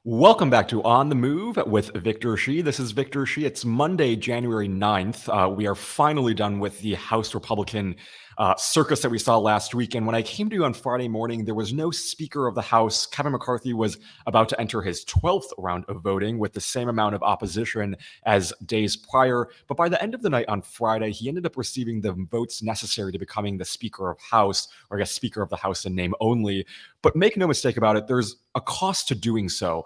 Welcome back to On the Move with Victor Shi. This is Victor Shi. It's Monday, January 9th. We are finally done with the House Republican circus that we saw last week. And when I came to you on Friday morning, there was no Speaker of the House. Kevin McCarthy was about to enter his 12th round of voting with the same amount of opposition as days prior. But by the end of the night on Friday, he ended up receiving the votes necessary to becoming the Speaker of House, or I guess Speaker of the House in name only. But make no mistake about it, there's a cost to doing so.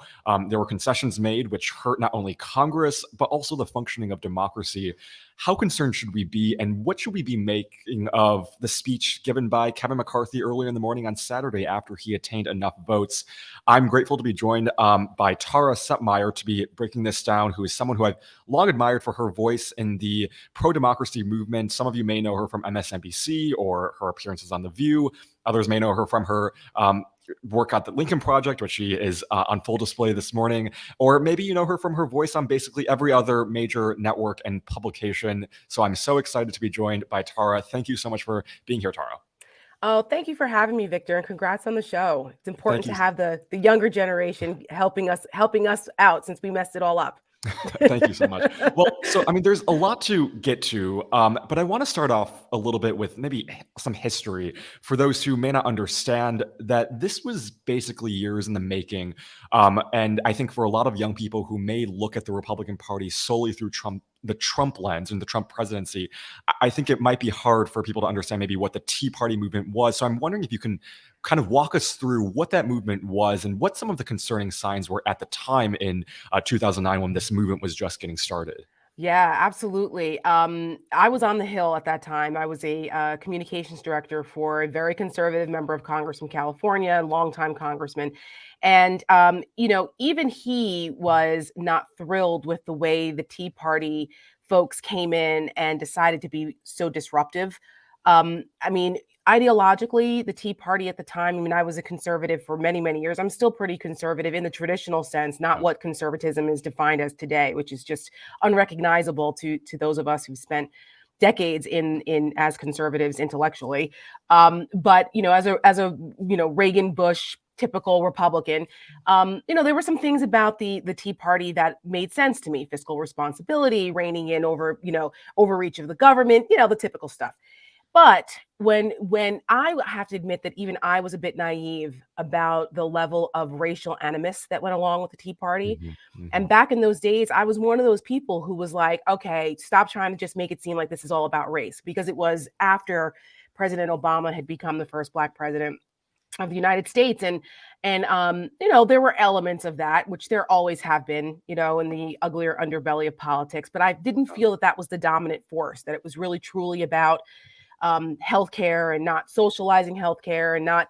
There were concessions made which hurt not only Congress, but also the functioning of democracy. How concerned should we be, and what should we be making of the speech given by Kevin McCarthy earlier in the morning on Saturday after he attained enough votes? I'm grateful to be joined by Tara Setmayer to be breaking this down, who is someone who I've long admired for her voice in the pro-democracy movement. Some of you may know her from MSNBC or her appearances on The View. Others may know her from her work at the Lincoln Project, which she is on full display this morning. Or maybe you know her from her voice on basically every other major network and publication. So I'm so excited to be joined by Tara. Thank you so much for being here, Tara. Oh, thank you for having me, Victor, and congrats on the show. It's important to have the younger generation helping us out since we messed it all up. Thank you so much. Well, so I mean, there's a lot to get to, but I want to start off a little bit with maybe some history for those who may not understand that this was basically years in the making. And I think for a lot of young people who may look at the Republican Party solely through the Trump lens and the Trump presidency, I think it might be hard for people to understand maybe what the Tea Party movement was. So I'm wondering if you can kind of walk us through what that movement was and what some of the concerning signs were at the time in 2009 when this movement was just getting started. Yeah, absolutely. I was on the Hill at that time. I was a communications director for a very conservative member of Congress from California, longtime congressman. And, even he was not thrilled with the way the Tea Party folks came in and decided to be so disruptive. I mean, ideologically, the Tea Party at the time, I mean, I was a conservative for many, many years. I'm still pretty conservative in the traditional sense, not what conservatism is defined as today, which is just unrecognizable to those of us who spent decades in as conservatives intellectually. But as a Reagan Bush typical Republican, there were some things about the Tea Party that made sense to me: fiscal responsibility, reining in over overreach of the government, the typical stuff. But when I have to admit that even I was a bit naive about the level of racial animus that went along with the Tea Party. And back in those days, I was one of those people who was like, okay, stop trying to just make it seem like this is all about race, because it was after President Obama had become the first Black president of the United States. And there were elements of that, which there always have been, in the uglier underbelly of politics. But I didn't feel that that was the dominant force, that it was really truly about healthcare and not socializing healthcare and not,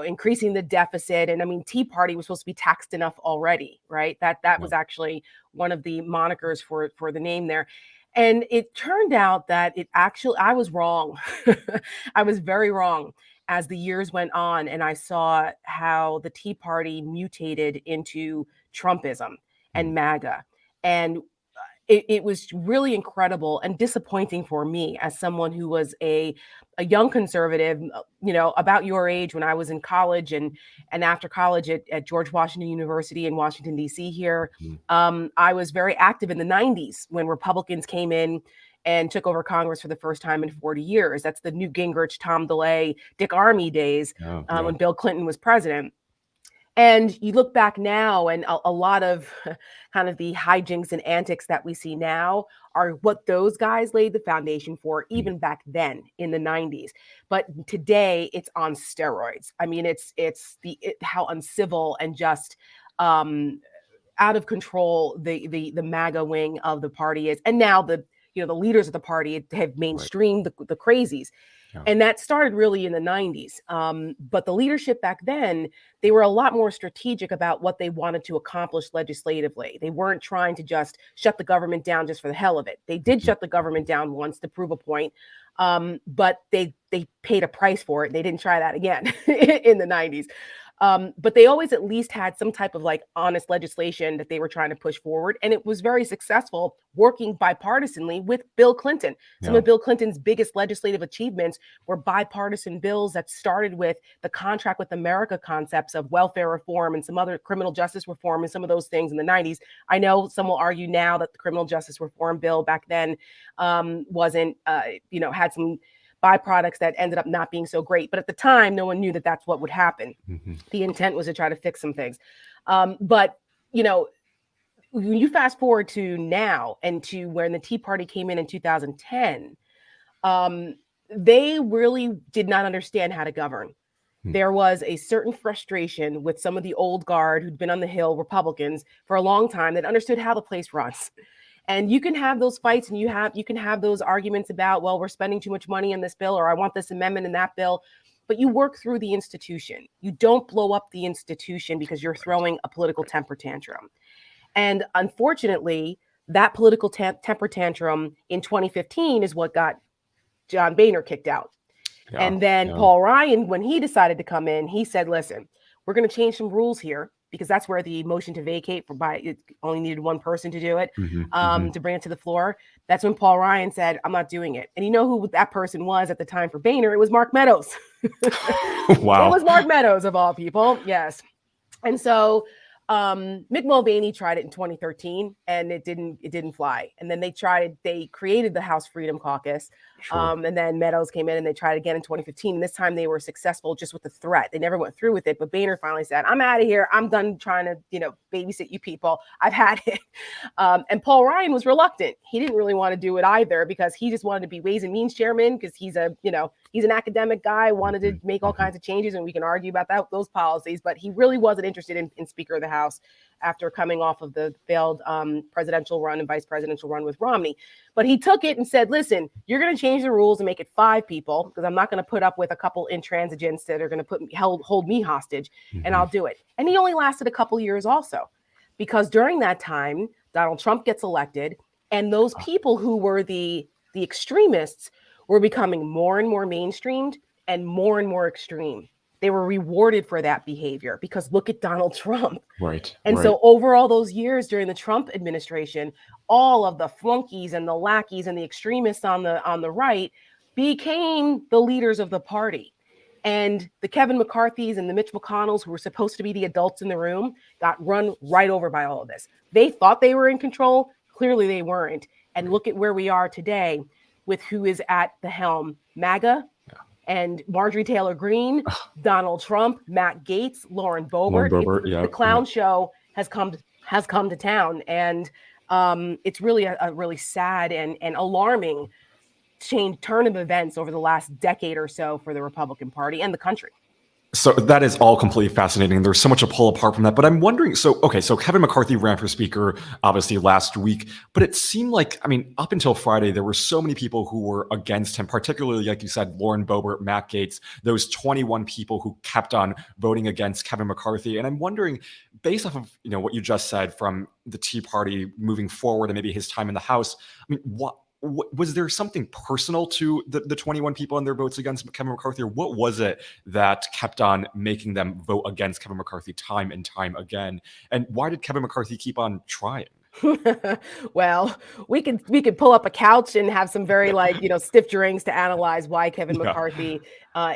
increasing the deficit. And I mean, Tea Party was supposed to be taxed enough already, right? That was actually one of the monikers for the name there. And it turned out that I was wrong. I was very wrong as the years went on, and I saw how the Tea Party mutated into Trumpism and MAGA. And it was really incredible and disappointing for me as someone who was a young conservative, about your age when I was in college and after college at George Washington University in Washington, D.C. here. I was very active in the 90s when Republicans came in and took over Congress for the first time in 40 years. That's the Newt Gingrich, Tom DeLay, Dick Armey days when Bill Clinton was president. And you look back now, and a lot of kind of the hijinks and antics that we see now are what those guys laid the foundation for, even back then in the 90s. But today, it's on steroids. I mean, it's how uncivil and just out of control the MAGA wing of the party is. And now the leaders of the party have mainstreamed the crazies. Yeah. And that started really in the 90s. But the leadership back then, they were a lot more strategic about what they wanted to accomplish legislatively. They weren't trying to just shut the government down just for the hell of it. They did shut the government down once to prove a point, but they paid a price for it. They didn't try that again in the 90s. But they always at least had some type of like honest legislation that they were trying to push forward. And it was very successful working bipartisanly with Bill Clinton. Some of Bill Clinton's biggest legislative achievements were bipartisan bills that started with the Contract with America concepts of welfare reform and some other criminal justice reform and some of those things in the 90s. I know some will argue now that the criminal justice reform bill back then wasn't, had some byproducts that ended up not being so great. But at the time, no one knew that that's what would happen. The intent was to try to fix some things. But when you fast forward to now and to when the Tea Party came in 2010, they really did not understand how to govern. There was a certain frustration with some of the old guard who'd been on the Hill, Republicans, for a long time that understood how the place runs. And you can have those fights and you can have those arguments about, well, we're spending too much money on this bill, or I want this amendment in that bill. But you work through the institution. You don't blow up the institution because you're throwing a political temper tantrum. And unfortunately, that political temper tantrum in 2015 is what got John Boehner kicked out. And then Paul Ryan, when he decided to come in, he said, listen, we're going to change some rules here, because that's where the motion to vacate it only needed one person to do it, to bring it to the floor. That's when Paul Ryan said, I'm not doing it. And you know who that person was at the time for Boehner? It was Mark Meadows. Wow. It was Mark Meadows of all people. Yes. And so Mick Mulvaney tried it in 2013 and it didn't fly. And then they created the House Freedom Caucus. And then Meadows came in and they tried again in 2015. And this time they were successful just with the threat. They never went through with it. But Boehner finally said, I'm out of here. I'm done trying to, babysit you people. I've had it. And Paul Ryan was reluctant. He didn't really want to do it either because he just wanted to be Ways and Means chairman because he's an academic guy, wanted to make all kinds of changes, and we can argue about those policies. But he really wasn't interested in Speaker of the House after coming off of the failed presidential run and vice presidential run with Romney. But he took it and said, listen, you're going to change the rules and make it 5 people because I'm not going to put up with a couple intransigents that are going to hold me hostage, and I'll do it. And he only lasted a couple years also, because during that time, Donald Trump gets elected, and those people who were the extremists were becoming more and more mainstreamed and more extreme. They were rewarded for that behavior because look at Donald Trump. Right. And so over all those years during the Trump administration, all of the flunkies and the lackeys and the extremists on the right became the leaders of the party. And the Kevin McCarthys and the Mitch McConnells, who were supposed to be the adults in the room, got run right over by all of this. They thought they were in control. Clearly they weren't. And look at where we are today with who is at the helm: MAGA and Marjorie Taylor Greene, Donald Trump, Matt Gaetz, Lauren Boebert. The clown show has come to town. And it's really a really sad and alarming turn of events over the last decade or so for the Republican Party and the country. So that is all completely fascinating. There's so much to pull apart from that. But I'm wondering, so Kevin McCarthy ran for speaker, obviously, last week. But it seemed like, up until Friday, there were so many people who were against him, particularly, like you said, Lauren Boebert, Matt Gaetz, those 21 people who kept on voting against Kevin McCarthy. And I'm wondering, based off of what you just said from the Tea Party moving forward and maybe his time in the House, what was there something personal to the 21 people and their votes against Kevin McCarthy, or what was it that kept on making them vote against Kevin McCarthy time and time again? And why did Kevin McCarthy keep on trying? Well, we could pull up a couch and have some very stiff drinks to analyze why Kevin McCarthy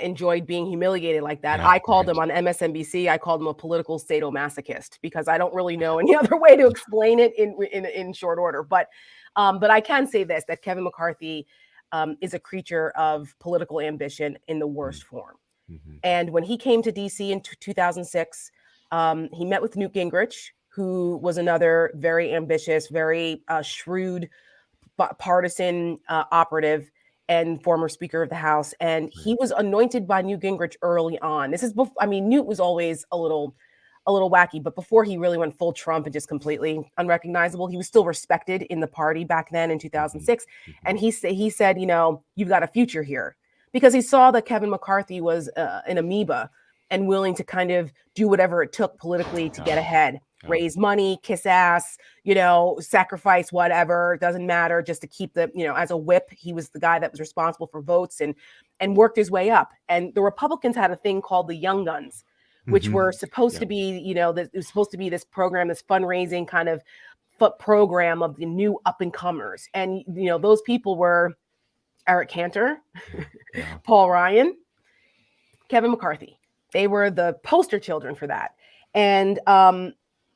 enjoyed being humiliated like that. I called him on MSNBC. I called him a political sadomasochist because I don't really know any other way to explain it in short order. But I can say this, that Kevin McCarthy is a creature of political ambition in the worst form. And when he came to DC in 2006, he met with Newt Gingrich, who was another very ambitious, very shrewd partisan operative and former Speaker of the House. And he was anointed by Newt Gingrich early on. This is before, Newt was always a little wacky, but before he really went full Trump and just completely unrecognizable, he was still respected in the party back then in 2006. And he said, you've got a future here, because he saw that Kevin McCarthy was an amoeba and willing to kind of do whatever it took politically to get ahead, raise money, kiss ass, sacrifice whatever, doesn't matter, just to keep as a whip. He was the guy that was responsible for votes and worked his way up. And the Republicans had a thing called the Young Guns, which Mhm. were supposed Yeah. to be, it was supposed to be this program, this fundraising kind of program of the new up and comers. And, those people were Eric Cantor, Yeah. Paul Ryan, Kevin McCarthy. They were the poster children for that. And,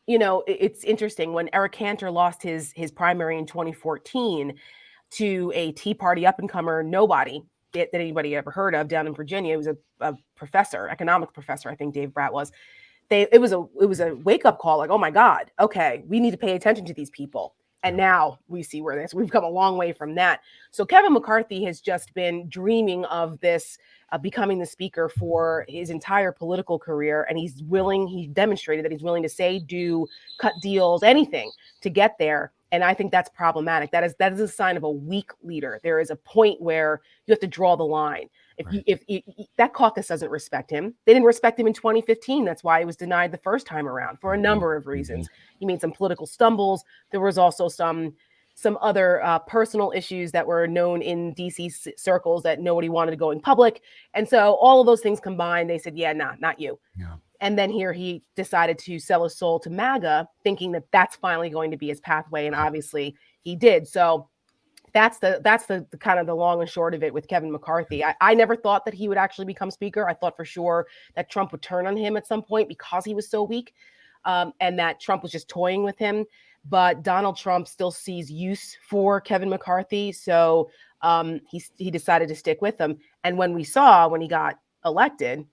it's interesting when Eric Cantor lost his primary in 2014 to a Tea Party up and comer nobody that anybody ever heard of down in Virginia. He was a professor, economics professor, I think Dave Bratt was. It was a wake up call, like, oh my God, okay, we need to pay attention to these people. And now we see where we've come a long way from that. So Kevin McCarthy has just been dreaming of this, becoming the speaker for his entire political career. And he demonstrated that he's willing to say, do, cut deals, anything to get there. And I think that's problematic. That is a sign of a weak leader. There is a point where you have to draw the line. If that caucus doesn't respect him, they didn't respect him in 2015. That's why he was denied the first time around for a number of reasons. He made some political stumbles. There was also some other personal issues that were known in DC circles that nobody wanted to go in public. And so all of those things combined, they said, yeah, nah, not you. Yeah. And then here he decided to sell his soul to MAGA, thinking that that's finally going to be his pathway. And obviously he did. So that's the kind of the long and short of it with Kevin McCarthy. I never thought that he would actually become speaker. I thought for sure that Trump would turn on him at some point because he was so weak, and that Trump was just toying with him. But Donald Trump still sees use for Kevin McCarthy, so he decided to stick with him. And when he got elected,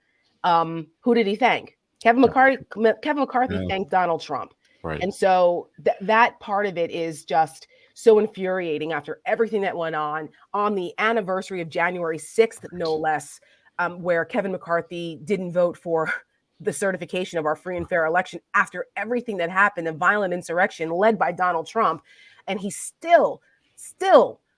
who did he thank? Kevin McCarthy thanked Donald Trump. Right. And so that part of it is just so infuriating after everything that went on the anniversary of January 6th, no less, where Kevin McCarthy didn't vote for the certification of our free and fair election after everything that happened, a violent insurrection led by Donald Trump. And he still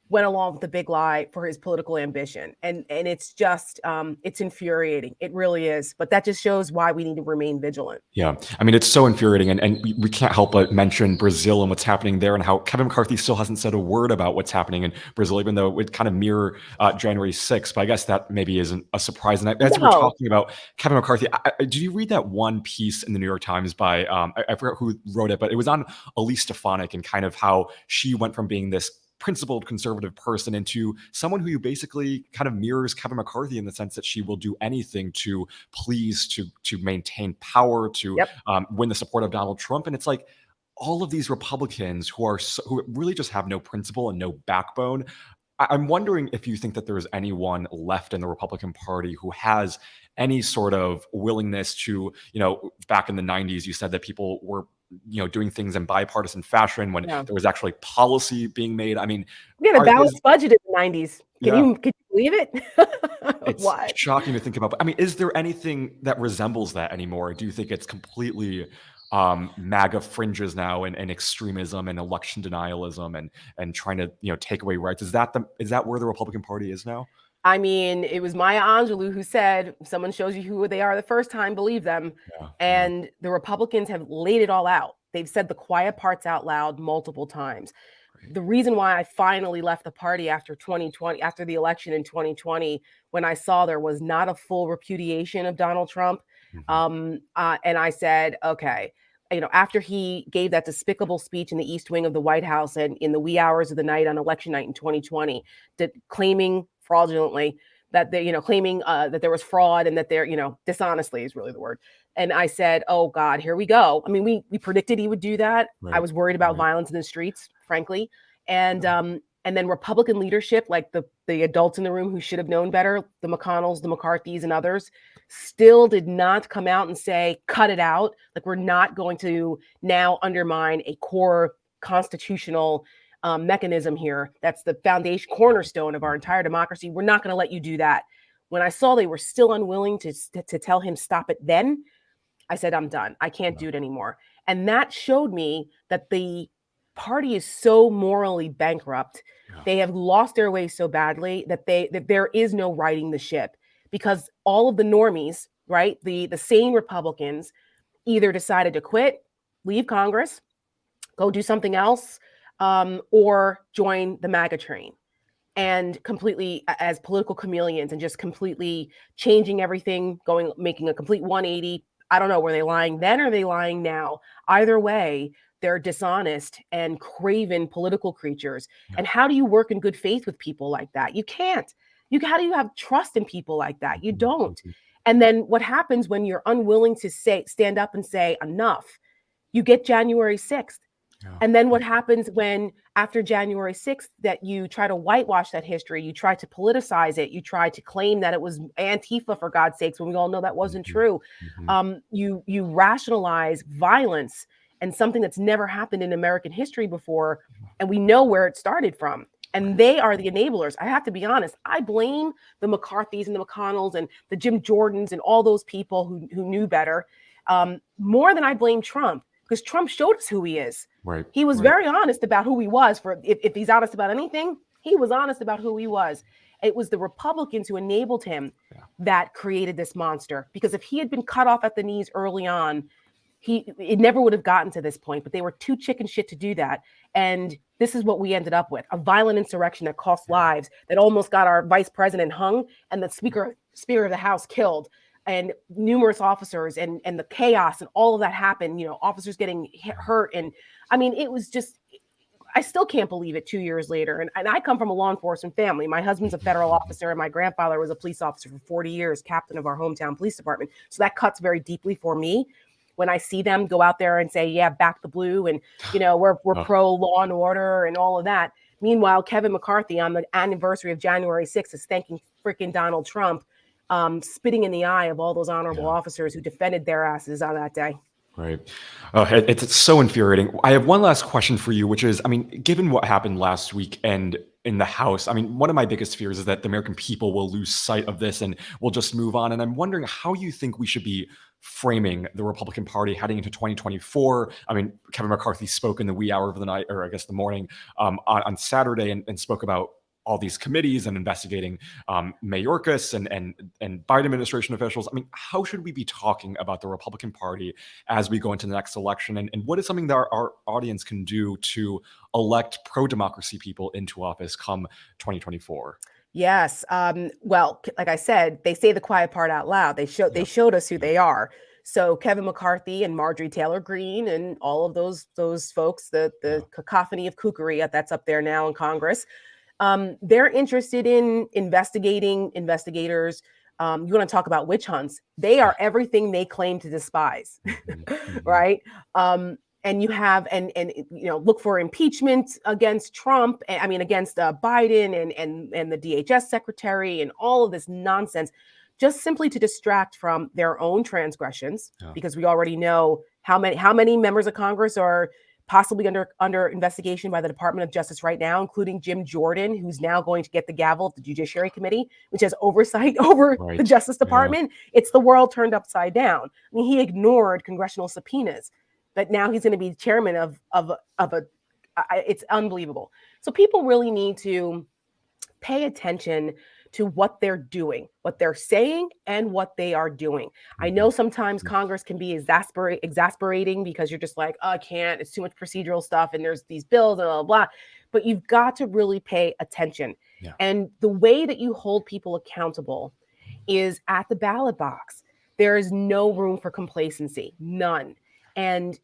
went along with the big lie for his political ambition. And it's just, it's infuriating. It really is. But that just shows why we need to remain vigilant. Yeah. I mean, it's so infuriating. And we can't help but mention Brazil and what's happening there and how Kevin McCarthy still hasn't said a word about what's happening in Brazil, even though it would kind of mirror January 6th. But I guess that maybe isn't a surprise. And as we're talking about Kevin McCarthy, did you read that one piece in the New York Times by, I forgot who wrote it, but it was on Elise Stefanik and kind of how she went from being this principled conservative person into someone who basically kind of mirrors Kevin McCarthy in the sense that she will do anything to please, to maintain power, to win the support of Donald Trump. And it's like all of these Republicans who really just have no principle and no backbone. I'm wondering if you think that there's anyone left in the Republican Party who has any sort of willingness to, back in the 90s, you said that people were doing things in bipartisan fashion when there was actually policy being made. I mean, we had a balanced budget in the 90s. Can you believe it? It's shocking to think about. But I mean, is there anything that resembles that anymore? Do you think it's completely MAGA fringes now and extremism and election denialism and trying to take away rights? Is that where the Republican Party is now? I mean, it was Maya Angelou who said, if someone shows you who they are the first time, believe them. And the Republicans have laid it all out. They've said the quiet parts out loud multiple times. The reason why I finally left the party after 2020, after the election in 2020, when I saw there was not a full repudiation of Donald Trump, and I said, okay, after he gave that despicable speech in the East Wing of the White House and in the wee hours of the night on election night in 2020, claiming fraudulently that they, claiming that there was fraud and that they're, dishonestly is really the word. And I said, oh God, here we go. I mean, we predicted he would do that. I was worried about violence in the streets, frankly. And then Republican leadership, like the adults in the room who should have known better, the McConnells, the McCarthys, and others, still did not come out and say, cut it out. Like, we're not going to now undermine a core constitutional mechanism here. That's the foundation, cornerstone of our entire democracy. We're not going to let you do that. When I saw they were still unwilling to tell him stop it, then I said, I'm done. I can't do it anymore. And that showed me that the party is so morally bankrupt. They have lost their way so badly that there is no righting the ship, because all of the normies, right, the sane Republicans, either decided to quit, leave Congress, go do something else, or join the MAGA train, and completely as political chameleons and just completely changing everything, making a complete 180, I don't know, were they lying then or are they lying now? Either way, they're dishonest and craven political creatures. Yeah. And how do you work in good faith with people like that? You can't. How do you have trust in people like that? You Mhm, don't. mhm. And then what happens when you're unwilling to stand up and say enough? You get January 6th. Yeah. And then what happens when after January 6th that you try to whitewash that history, you try to politicize it, you try to claim that it was Antifa, for God's sakes, when we all know that wasn't Mhm, true. mhm. You rationalize violence and something that's never happened in American history before, and we know where it started from. And Right. they are the enablers. I have to be honest. I blame the McCarthys and the McConnells and the Jim Jordans and all those people who knew better, more than I blame Trump, because Trump showed us who he is. Right. He was Right. very honest about who he was. For if he's honest about anything, he was honest about who he was. It was the Republicans who enabled him that created this monster. Because if he had been cut off at the knees early on, it never would have gotten to this point. But they were too chicken shit to do that. And this is what we ended up with: a violent insurrection that cost lives, that almost got our vice president hung, and the speaker of the House killed, and numerous officers, and the chaos and all of that happened. Officers getting hurt, and I mean, it was just. I still can't believe it 2 years later. And I come from a law enforcement family. My husband's a federal officer, and my grandfather was a police officer for 40 years, captain of our hometown police department. So that cuts very deeply for me when I see them go out there and say, yeah, back the blue, and we're pro law and order and all of that. Meanwhile, Kevin McCarthy on the anniversary of January 6th is thanking freaking Donald Trump, spitting in the eye of all those honorable officers who defended their asses on that day. Right. It's so infuriating. I have one last question for you, which is, I mean, given what happened last week and in the House, I mean, one of my biggest fears is that the American people will lose sight of this and will just move on. And I'm wondering how you think we should be framing the Republican Party heading into 2024. I mean, Kevin McCarthy spoke in the wee hour of the night, or I guess the morning, on Saturday, and spoke about all these committees and investigating Mayorkas and Biden administration officials. I mean, how should we be talking about the Republican Party as we go into the next election? And what is something that our audience can do to elect pro-democracy people into office come 2024? Yes. Well, like I said, they say the quiet part out loud. They showed us who they are. So Kevin McCarthy and Marjorie Taylor Greene and all of those folks, the cacophony of kookery that's up there now in Congress. They're interested in investigators. You want to talk about witch hunts? They are everything they claim to despise, right? And you have and look for impeachment against Trump. I mean, against Biden and the DHS secretary and all of this nonsense, just simply to distract from their own transgressions, because we already know how many members of Congress are possibly under investigation by the Department of Justice right now, including Jim Jordan, who's now going to get the gavel of the Judiciary Committee, which has oversight over the Justice Department. It's the world turned upside down. I mean, he ignored congressional subpoenas, but now he's going to be chairman of a. It's unbelievable. So people really need to pay attention to what they're doing, what they're saying, and what they are doing. I know sometimes Congress can be exasperating because you're just like, oh, I can't, it's too much procedural stuff, and there's these bills and blah, blah, blah. But you've got to really pay attention. And the way that you hold people accountable is at the ballot box. There is no room for complacency, none. And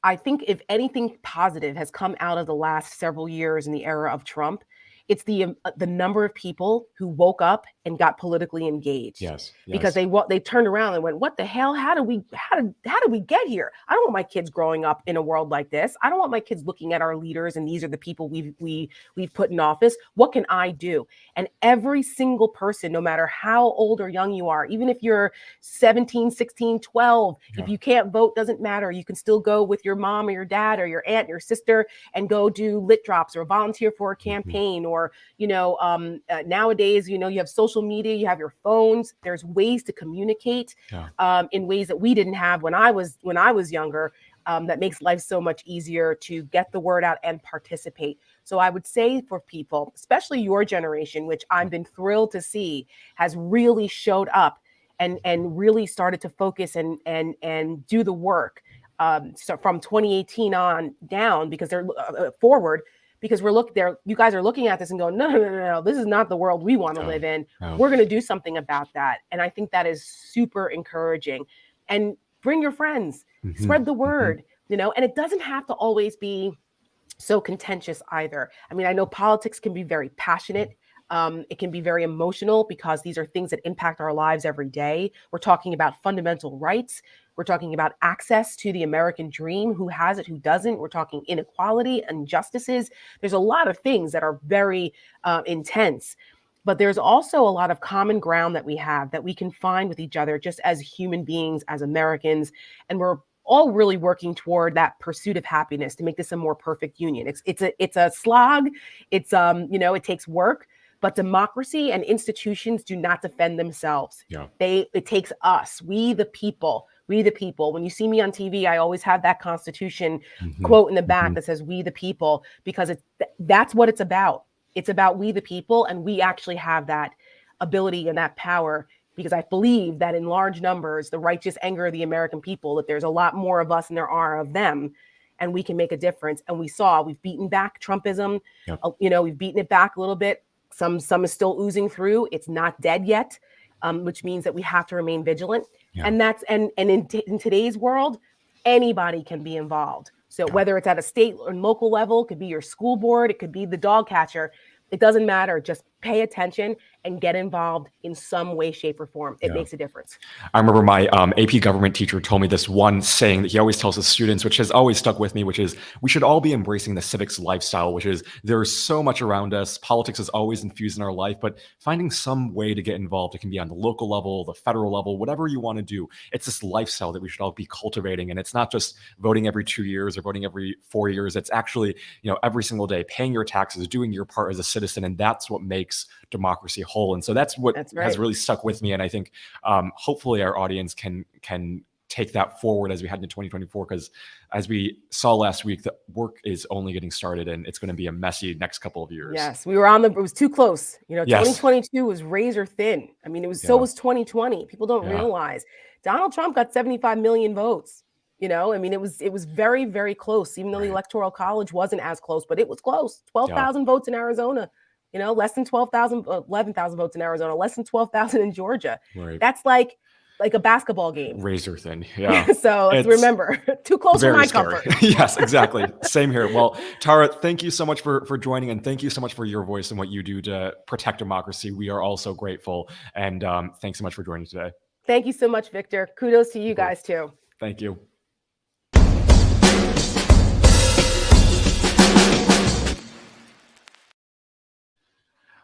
I think if anything positive has come out of the last several years in the era of Trump, it's the number of people who woke up and got politically engaged. Because they turned around and went, "What the hell? How did we get here? I don't want my kids growing up in a world like this. I don't want my kids looking at our leaders and these are the people we've put in office. What can I do?" And every single person, no matter how old or young you are, even if you're 17, 16, 12, if you can't vote, doesn't matter. You can still go with your mom or your dad or your aunt, your sister, and go do lit drops or volunteer for a campaign or nowadays, you have social media, you have your phones. There's ways to communicate in ways that we didn't have when I was younger. That makes life so much easier to get the word out and participate. So I would say for people, especially your generation, which I've been thrilled to see, has really showed up and really started to focus and do the work. So from 2018 on down, because they're forward. Because you guys are looking at this and going, no, this is not the world we want to live in. We're going to do something about that. And I think that is super encouraging. and bring your friends, spread the word, and it doesn't have to always be so contentious either. I mean, I know politics can be very passionate. It can be very emotional because these are things that impact our lives every day. We're talking about fundamental rights. We're talking about access to the American dream, who has it, who doesn't. We're talking inequality, injustices. There's a lot of things that are very intense. But there's also a lot of common ground that we have that we can find with each other just as human beings, as Americans. And we're all really working toward that pursuit of happiness to make this a more perfect union. It's a slog. It's it takes work, but democracy and institutions do not defend themselves. Yeah. It takes us, we the people. When you see me on TV, I always have that Constitution quote in the back that says "We the people," because that's what it's about. It's about we the people, and we actually have that ability and that power, because I believe that in large numbers, the righteous anger of the American people, that there's a lot more of us than there are of them, and we can make a difference. And we've beaten back Trumpism. Yep. We've beaten it back a little bit. Some is still oozing through. It's not dead yet, which means that we have to remain vigilant. Yeah. And in today's world, anybody can be involved. So whether it's at a state or local level, it could be your school board, it could be the dog catcher. It doesn't matter. Just pay attention and get involved in some way, shape, or form. It makes a difference. I remember my AP government teacher told me this one saying that he always tells his students, which has always stuck with me, which is we should all be embracing the civics lifestyle, which is there's so much around us. Politics is always infused in our life, but finding some way to get involved. It can be on the local level, the federal level, whatever you want to do. It's this lifestyle that we should all be cultivating. And it's not just voting every 2 years or voting every 4 years. It's actually, every single day, paying your taxes, doing your part as a citizen. And that's what makes democracy whole. And so that's what has really stuck with me. And I think hopefully our audience can take that forward as we head into 2024, because as we saw last week, the work is only getting started and it's going to be a messy next couple of years. Yes, it was too close. 2022 was razor thin. I mean, so was 2020. People don't realize Donald Trump got 75 million votes. It was very, very close, even though the Electoral College wasn't as close, but it was close. 12,000 votes in Arizona. Less than 12,000, 11,000 votes in Arizona, less than 12,000 in Georgia. Right. That's like a basketball game. Razor thin. Yeah. So remember, too close for my comfort. Yes, exactly. Same here. Well, Tara, thank you so much for joining, and thank you so much for your voice and what you do to protect democracy. We are all so grateful. And thanks so much for joining today. Thank you so much, Victor. Kudos to you guys too. Thank you.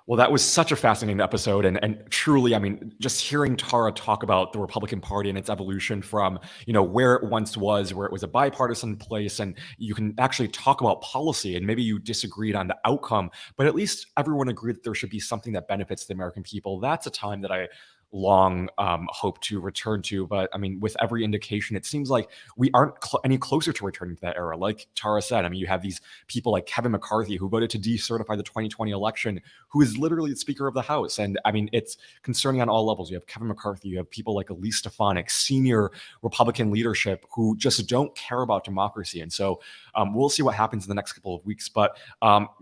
Well, that was such a fascinating episode. And truly, I mean, just hearing Tara talk about the Republican Party and its evolution from, where it once was, where it was a bipartisan place, and you can actually talk about policy, and maybe you disagreed on the outcome, but at least everyone agreed that there should be something that benefits the American people. That's a time that I long hope to return to. But I mean, with every indication, it seems like we aren't any closer to returning to that era. Like Tara said, I mean, you have these people like Kevin McCarthy, who voted to decertify the 2020 election, who is literally the Speaker of the House. And I mean, it's concerning on all levels. You have Kevin McCarthy, you have people like Elise Stefanik, senior Republican leadership, who just don't care about democracy. And so we'll see what happens in the next couple of weeks. But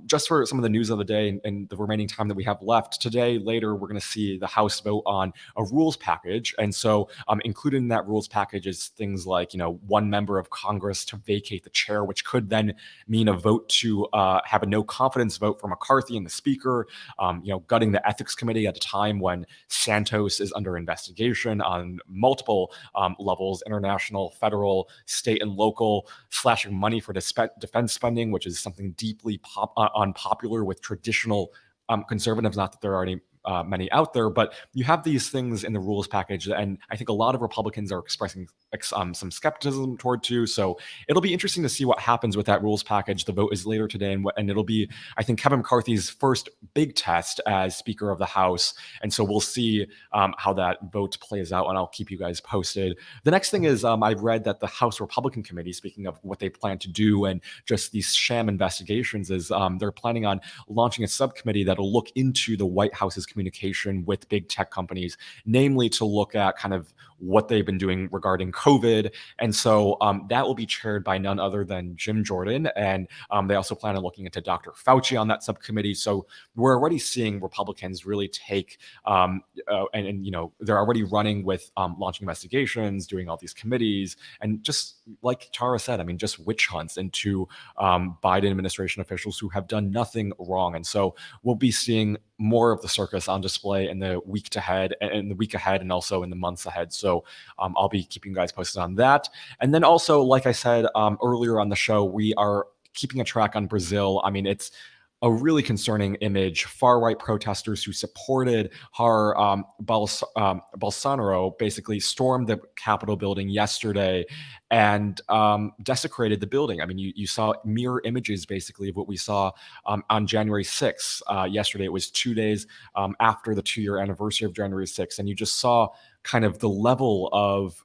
just for some of the news of the day and the remaining time that we have left, later, we're going to see the House vote on a rules package. And so included in that rules package is things like, one member of Congress to vacate the chair, which could then mean a vote to have a no confidence vote for McCarthy and the Speaker, gutting the ethics committee at a time when Santos is under investigation on multiple levels, international, federal, state, and local, slashing money for defense spending, which is something deeply unpopular with traditional conservatives. Not that there are any many out there, but you have these things in the rules package, and I think a lot of Republicans are expressing some skepticism toward too. So it'll be interesting to see what happens with that rules package. The vote is later today, and it'll be, I think, Kevin McCarthy's first big test as Speaker of the House, and so we'll see how that vote plays out, and I'll keep you guys posted. The next thing is I've read that the House Republican Committee, speaking of what they plan to do and just these sham investigations, is they're planning on launching a subcommittee that'll look into the White House's communication with big tech companies, namely to look at kind of what they've been doing regarding COVID. And so that will be chaired by none other than Jim Jordan. And they also plan on looking into Dr. Fauci on that subcommittee. So we're already seeing Republicans really take, they're already running with launching investigations, doing all these committees, and just like Tara said, I mean, just witch hunts into Biden administration officials who have done nothing wrong. And so we'll be seeing more of the circus on display in the week ahead, and also in the months ahead. So I'll be keeping you guys posted on that. And then also, like I said earlier on the show, we are keeping a track on Brazil. I mean, it's a really concerning image. Far-right protesters who supported Bolsonaro basically stormed the Capitol building yesterday and desecrated the building. I mean, you saw mirror images basically of what we saw on January 6th. Yesterday, it was 2 days after the 2-year anniversary of January 6th, and you just saw kind of the level of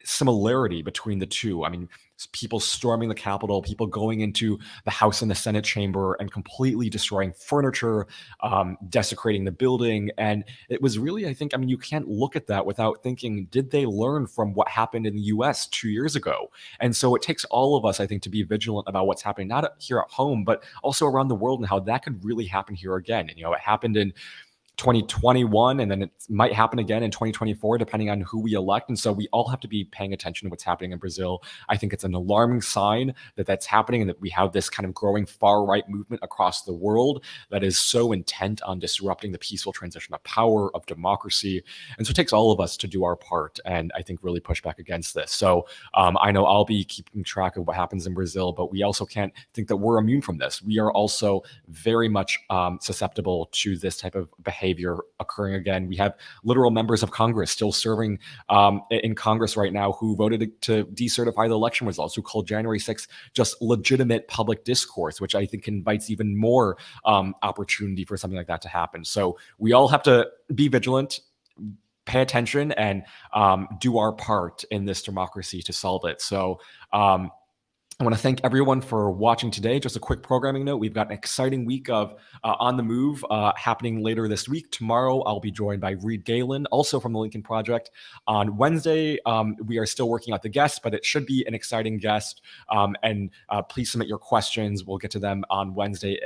similarity between the two. I mean, people storming the Capitol, people going into the House and the Senate chamber and completely destroying furniture, desecrating the building. And it was really, I think, I mean, you can't look at that without thinking, did they learn from what happened in the US 2 years ago? And so it takes all of us, I think, to be vigilant about what's happening, not here at home, but also around the world, and how that could really happen here again. And, it happened in 2021, and then it might happen again in 2024, depending on who we elect. And so we all have to be paying attention to what's happening in Brazil. I think it's an alarming sign that that's happening, and that we have this kind of growing far-right movement across the world that is so intent on disrupting the peaceful transition of power, of democracy. And so it takes all of us to do our part, and I think really push back against this. So I know I'll be keeping track of what happens in Brazil, but we also can't think that we're immune from this. We are also very much susceptible to this type of behavior occurring again. We have literal members of Congress still serving in Congress right now who voted to decertify the election results, who called January 6th just legitimate public discourse, which I think invites even more opportunity for something like that to happen. So we all have to be vigilant, pay attention, and do our part in this democracy to solve it. So I want to thank everyone for watching today. Just a quick programming note. We've got an exciting week of On the Move happening later this week. Tomorrow, I'll be joined by Reed Galen, also from the Lincoln Project. On Wednesday, we are still working out the guests, but it should be an exciting guest. And please submit your questions. We'll get to them on Wednesday,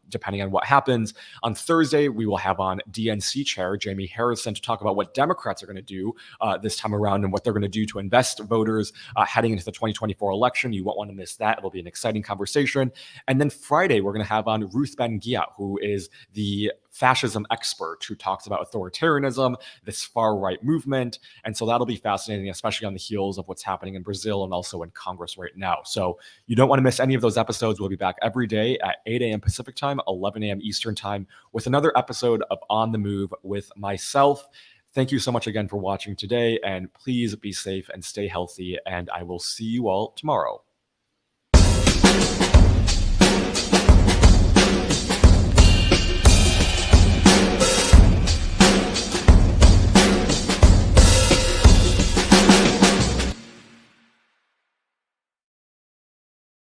depending on what happens. On Thursday, we will have on DNC Chair Jamie Harrison to talk about what Democrats are going to do this time around, and what they're going to do to invest voters heading into the 2024 election. You won't want to miss that. It'll be an exciting conversation. And then Friday, we're going to have on Ruth Ben-Ghiat, who is the fascism expert who talks about authoritarianism, this far-right movement. And so that'll be fascinating, especially on the heels of what's happening in Brazil and also in Congress right now. So you don't want to miss any of those episodes. We'll be back every day at 8 a.m. Pacific time, 11 a.m. Eastern time, with another episode of On the Move with myself. Thank you so much again for watching today, and please be safe and stay healthy, and I will see you all tomorrow.